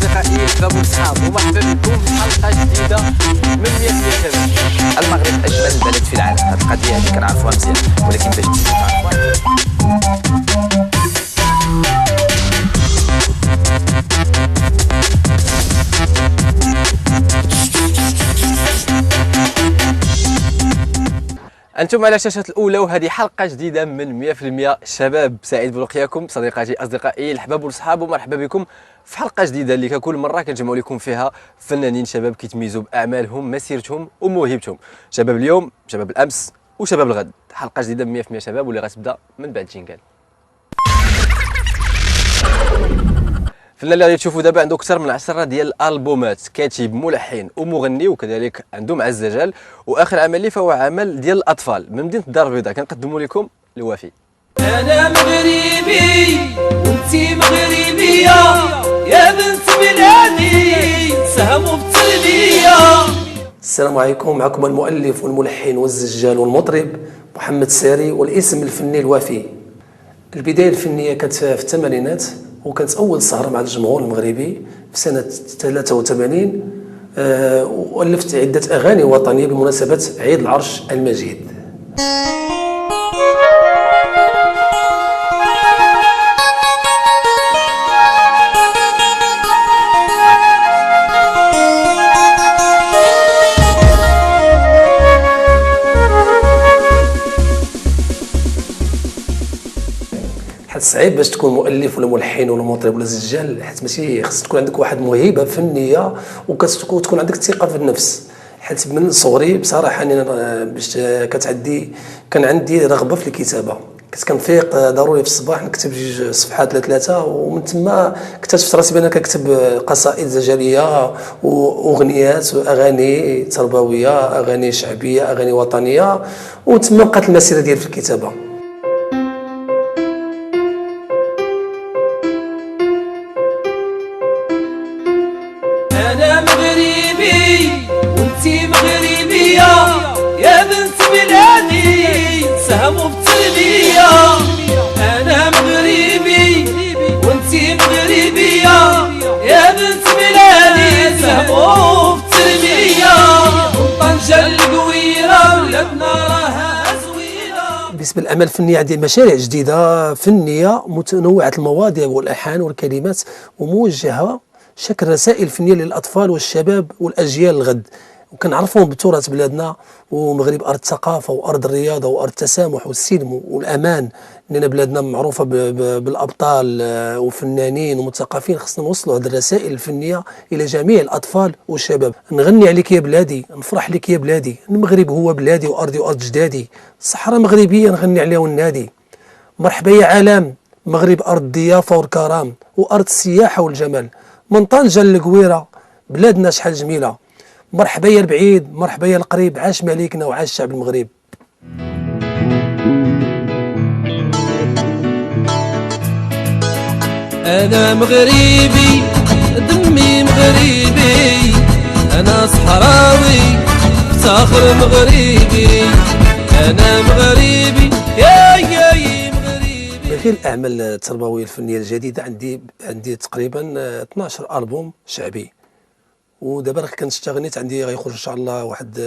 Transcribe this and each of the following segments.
أصدقائي الشباب والصحاب، ومرحبا بكم في حلقة جديدة من 100 شباب. المغرب اجمل بلد في العالم، هذه القضيه هذه كنعرفوها مزيان، ولكن باش تزيد تعرفوها أنتم على الشاشة الأولى، وهذه حلقة جديدة من 100% شباب. سعيد بلقياكم صديقاتي أصدقائي الأحباب والصحاب، ومرحبا بكم في حلقة جديدة اللي كل مرة كنجمعوا لكم فيها فنانين شباب كيتميزوا بأعمالهم، مسيرتهم وموهبتهم. شباب اليوم، شباب الأمس، وشباب الغد. حلقة جديدة من 100% شباب واللي غتبدا من بعد جينجل. الفنان اللي غادي تشوفوا دابا عنده اكثر من 10 ديال الالبومات، كاتب ملحن ومغني، وكذلك عنده مع الزجال. واخر عمل ليه فهو عمل ديال الاطفال من مدينه الدار البيضاء. كنقدموا لكم الوفي. انا مغربي وانتي مغربيه يا بنت بلادي، ساهموا بالتربيه. السلام عليكم، معكم المؤلف والملحن والزجال والمطرب محمد ساري، والاسم الفني الوفي. البداية الفنية كانت في الثمانينات، وكانت أول سهرة مع الجمهور المغربي في سنة 83. وألفت عدة أغاني وطنية بمناسبة عيد العرش المجيد. حيت صعيب باش تكون مؤلف ولا ملحن ولا مطرب ولا زجال، حيت ماشي خص تكون عندك واحد موهبه فنيه وتكون عندك الثقه في النفس. حيت من صغري بصراحه انا باش كان عندي رغبه في الكتابه. كنت كنفيق ضروري في الصباح نكتب 2 صفحات ولا 3، ومن ثم اكتشفت راسي بان كنكتب قصائد زجاليه واغنيات واغاني تربويه، اغاني شعبيه، اغاني وطنيه، ومن ثم بقات المسيره ديالي في الكتابه. انا مغربي وانتي مغربيه يا بنت بلادي، ساهموا بالتربيه. انا مغربي وانتي مغربيه يا بنت بلادي، ساهموا بالتربيه. طنجة القويره ولادنا راها زوينه. بالنسبه للاعمال الفنيه عندي مشاريع جديده فنيه متنوعه المواضيع والالحان والكلمات، وموجهه شكل رسائل فنيه للاطفال والشباب والاجيال الغد، وكنعرفوهم بتراث بلادنا. ومغرب ارض الثقافه وارض الرياضه وارض التسامح والسلم والامان، لان بلادنا معروفه بالابطال وفنانين ومثقفين. خصنا نوصلوا هذه الرسائل الفنيه الى جميع الاطفال والشباب. نغني عليك يا بلادي، نفرح لك يا بلادي، المغرب هو بلادي وارضي وارض جدادي، الصحراء مغربيه نغني عليها والنادي. مرحبا يا عالم، مغرب ارض الضيافه والكرام وارض السياحه والجمال، من طنجة للقويرة بلادنا شحال جميلة. مرحبا يا البعيد، مرحبا يا القريب، عاش مليكنا وعاش شعب المغرب. أنا مغربي دمي مغربي، أنا صحراوي فخر مغربي. أنا مغربي يا مغربي. من غير الأعمال التربوية الفنية الجديدة عندي تقريبا 12 ألبوم شعبي. ودابا كنشتغلت عندي غيخرج ان شاء الله واحد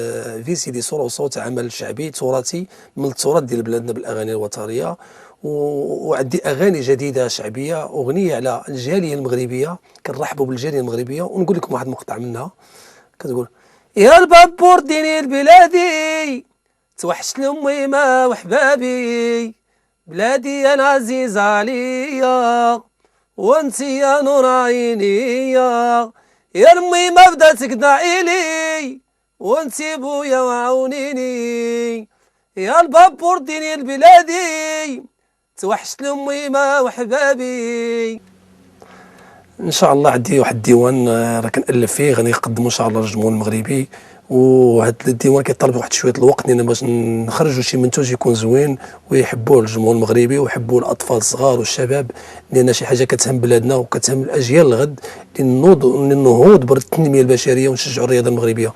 VCD صوره وصوت عمل شعبي تراثي من التراث ديال بلادنا بالاغاني الوطنيه. وعندي اغاني جديده شعبيه، اغنيه على الجاليه المغربيه، كنرحبوا بالجاليه المغربيه. ونقول لكم واحد مقطع منها كتقول: يا البابور ديني البلادي، توحشت لامي وحبابي، بلادي انا عزيزه عليا وانتي يا نور عيني، يا امي ما بداتك دعيلي وانتي بويا وعاونيني، يا البابور ديني البلادي، توحشت لامي وحبابي. ان شاء الله عندي واحد الديوان راه كنالف فيه، غادي نقدمو ان شاء الله للجمهور المغربي. وهذا الديوان كيطلب واحد شويه الوقت لان باش نخرجوا شي منتوج يكون زوين ويحبوه الجمهور المغربي ويحبوه الاطفال الصغار والشباب، لان شي حاجه كتهم بلادنا وكتهم الاجيال الغد، للنهوض بالتنميه البشريه ونشجعوا الرياضه المغربيه.